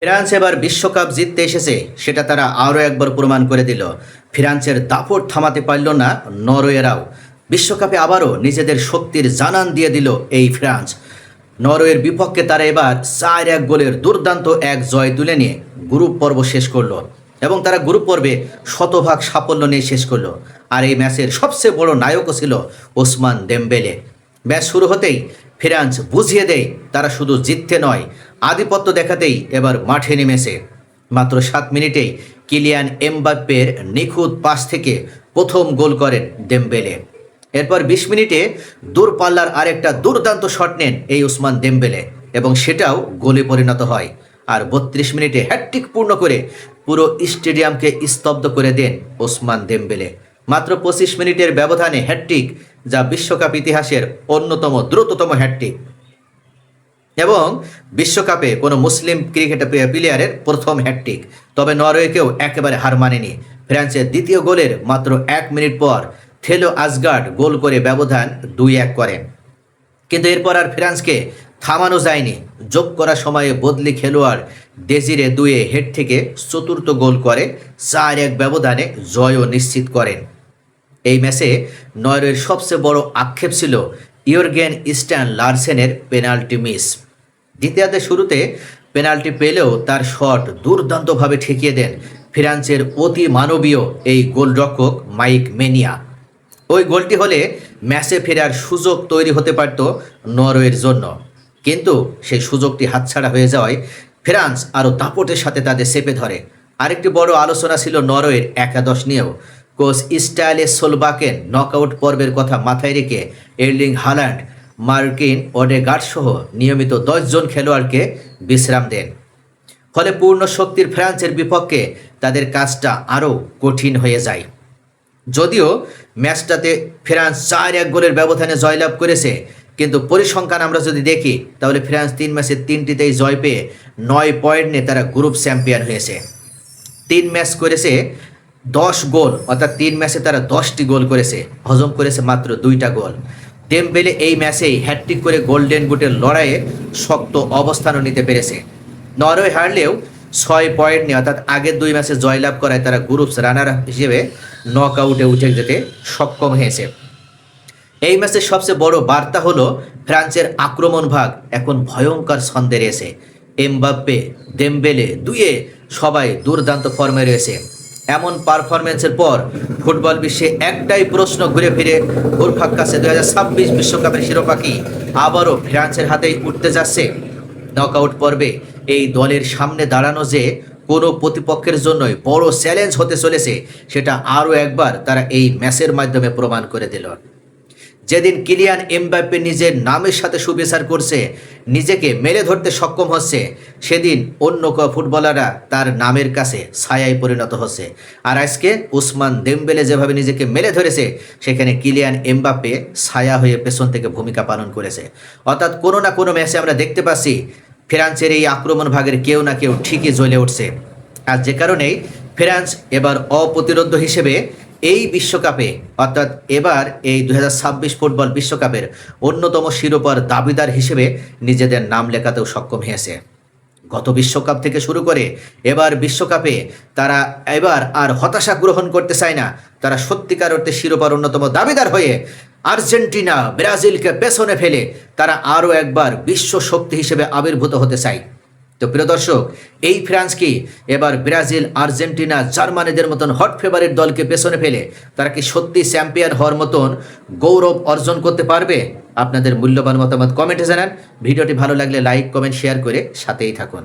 France এবার বিশ্বকাপ জিততে এসেছে, সেটা তারা আরও একবার প্রমাণ করে দিল। ফ্রান্সের দাপট থামাতে পারল না নরওয়েরাও। বিশ্বকাপে আবারও নিজেদের শক্তির জানান দিয়ে দিল এই ফ্রান্স। নরওয়ের বিপক্ষে তারা এবার 4-1 গোলের দুর্দান্ত এক জয় তুলে নিয়ে গ্রুপ পর্ব শেষ করলো এবং তারা গ্রুপ পর্বে শতভাগ সাফল্য নিয়ে শেষ করলো। আর এই ম্যাচের সবচেয়ে বড় নায়কও ছিল ওসমান দেমবেলে। ম্যাচ শুরু হতেই ফ্রান্স বুঝিয়ে দেয় তারা শুধু জিততে নয়, আধিপত্য দেখাতেই এবার মাঠে নেমেছে। মাত্র 7 মিনিটেই কিলিয়ান এমবাপ্পের নিখুঁত পাস থেকে প্রথম গোল করেন দেমবেলে। এরপর 20 মিনিটে দূরপাল্লার আরেকটা দুর্দান্ত শট নেন এই ওসমান দেমবেলে এবং সেটাও গোলে পরিণত হয়। আর 32 মিনিটে হ্যাটট্রিক পূর্ণ করে পুরো স্টেডিয়ামকে স্তব্ধ করে দেন ওসমান দেমবেলে। মাত্র 25 মিনিটের ব্যবধানে হ্যাটট্রিক, যা বিশ্বকাপ ইতিহাসের অন্যতম দ্রুততম হ্যাটট্রিক এবং বিশ্বকাপে কোনো মুসলিম ক্রিকেট প্লেয়ারের প্রথম হ্যাটট্রিক। তবে নরওয়েকেও একেবারে হার মানেনি। ফ্রান্সের দ্বিতীয় গোলের মাত্র 1 মিনিট পর থেলো আসগার্ড গোল করে ব্যবধান 2-1 করেন। কিন্তু এরপর আর ফ্রান্সকে থামানো যায়নি। যোগ করার সময়ে বদলি খেলোয়াড় ডেজিরে দুয়ে হেড থেকে চতুর্থ গোল করে 4-1 ব্যবধানে জয়ও নিশ্চিত করেন। এই ম্যাচে নরওয়ের সবচেয়ে বড় আক্ষেপ ছিল ইয়র্গেন স্ট্যান লারসেনের পেনাল্টি মিস। দ্বিতীয়ার্ধের শুরুতে পেনাল্টি পেলেও তার শট দুর্দান্তভাবে ঠেকিয়ে দেন ফ্রান্সের অতি মানবীয় এই গোলরক্ষক মাইক মেনিয়া। ওই গোলটি হলে ম্যাচে ফেরার সুযোগ তৈরি হতে পারত নরওয়ের জন্য, কিন্তু সেই সুযোগটি হাতছাড়া হয়ে যাওয়ায় ফ্রান্স আরও দাপটের সাথে তাদের চেপে ধরে। আরেকটি বড় আলোচনা ছিল নরওয়ের একাদশ নিয়েও। কোচ স্টাইলে সোলবাকেন নকআউট পর্বের কথা মাথায় রেখে এর্লিং হাল্যান্ড, মার্কিন ওডেগার্ড সহ নিয়মিত 10 জন খেলোয়াড়কে বিশ্রাম দেন। ফলে পূর্ণ শক্তির ফ্রান্সের বিপক্ষে তাদের কাজটা আরও কঠিন হয়ে যায়। যদিও ম্যাচটাতে ফ্রান্স 4-1 গোলের ব্যবধানে জয়লাভ করেছে, কিন্তু পরিসংখ্যান আমরা যদি দেখি তাহলে ফ্রান্স 3 ম্যাচে 3টিতেই জয় পেয়ে 9 পয়েন্ট নিয়ে তারা গ্রুপ চ্যাম্পিয়ন হয়েছে। 3 ম্যাচ করেছে 10 গোল, অর্থাৎ 3 ম্যাচে তারা 10টি গোল করেছে, হজম করেছে মাত্র 2টা গোল। দেমবেলে এই ম্যাচেই হ্যাটট্রিক করে গোল্ডেন বুটের লড়াইয়ে শক্ত অবস্থানও নিতে পেরেছে। নরওয়ে হারলেও 6 পয়েন্ট নিয়ে, অর্থাৎ আগের 2 ম্যাচে জয়লাভ করায় তারা গ্রুপস রানার হিসেবে নকআউটে উঠে যেতে সক্ষম হয়েছে। এই ম্যাচের সবচেয়ে বড় বার্তা হলো ফ্রান্সের আক্রমণ ভাগ এখন ভয়ঙ্কর ছন্দে রয়েছে। এমবাপ্পে, দেমবেলে দুয়ে সবাই দুর্দান্ত ফর্মে রয়েছে। এমন পারফরমেন্সের পর ফুটবল বিশ্বে একটাই প্রশ্ন ঘুরে ফিরে ঘুরপাক খাচ্ছে, 2026 বিশ্বকাপের শিরোপা কি আবারও ফ্রান্সের হাতেই উঠতে যাচ্ছে? নকআউট পর্বে এই দলের সামনে দাঁড়ানো যে কোনো প্রতিপক্ষের জন্যই বড় চ্যালেঞ্জ হতে চলেছে, সেটা আরও একবার তারা এই ম্যাচের মাধ্যমে প্রমাণ করে দিল। যেদিন কিলিয়ান এমবাপ্পে নিজের নামের সাথে সুবিচার করছে, নিজেকে মেলে ধরতে সক্ষম হচ্ছে, সেদিন অন্য ফুটবলাররা তার নামের কাছে ছায়ায় পরিণত হচ্ছে। আর আজকে ওসমান দেমবেলে যেভাবে নিজেকে মেলে ধরেছে, সেখানে কিলিয়ান এমবাপ্পে ছায়া হয়ে পেছন থেকে ভূমিকা পালন করেছে। অর্থাৎ কোনো না কোনো ম্যাচে আমরা দেখতে পাচ্ছি ফ্রান্সের এই আক্রমণ ভাগের কেউ না কেউ ঠিকই জ্বলে উঠছে। আর যে কারণেই ফ্রান্স এবার অপ্রতিরোধ্য হিসেবে এই বিশ্বকাপে, অর্থাৎ এবার এই 2026 ফুটবল বিশ্বকাপের অন্যতম শিরোপার দাবিদার হিসেবে নিজেদের নাম লেখাতেও সক্ষম হয়েছে। গত বিশ্বকাপ থেকে শুরু করে এবার বিশ্বকাপে তারা এবার আর হতাশা গ্রহণ করতে চায় না। তারা সত্যিকার অর্থে শিরোপার অন্যতম দাবিদার হয়ে আর্জেন্টিনা, ব্রাজিলকে পেছনে ফেলে তারা আরও একবার বিশ্ব শক্তি হিসেবে আবির্ভূত হতে চায়। তো প্রিয় দর্শক, এই ফ্রান্স কি এবার ব্রাজিল, আর্জেন্টিনা, জার্মানিদের মতন হট ফেভারিট দলকে পেছনে ফেলে তারা কি সত্যি চ্যাম্পিয়ন হওয়ার মতন গৌরব অর্জন করতে পারবে? আপনাদের মূল্যবান মতামত কমেন্টে জানান। ভিডিওটি ভালো লাগলে লাইক, কমেন্ট, শেয়ার করে সাথেই থাকুন।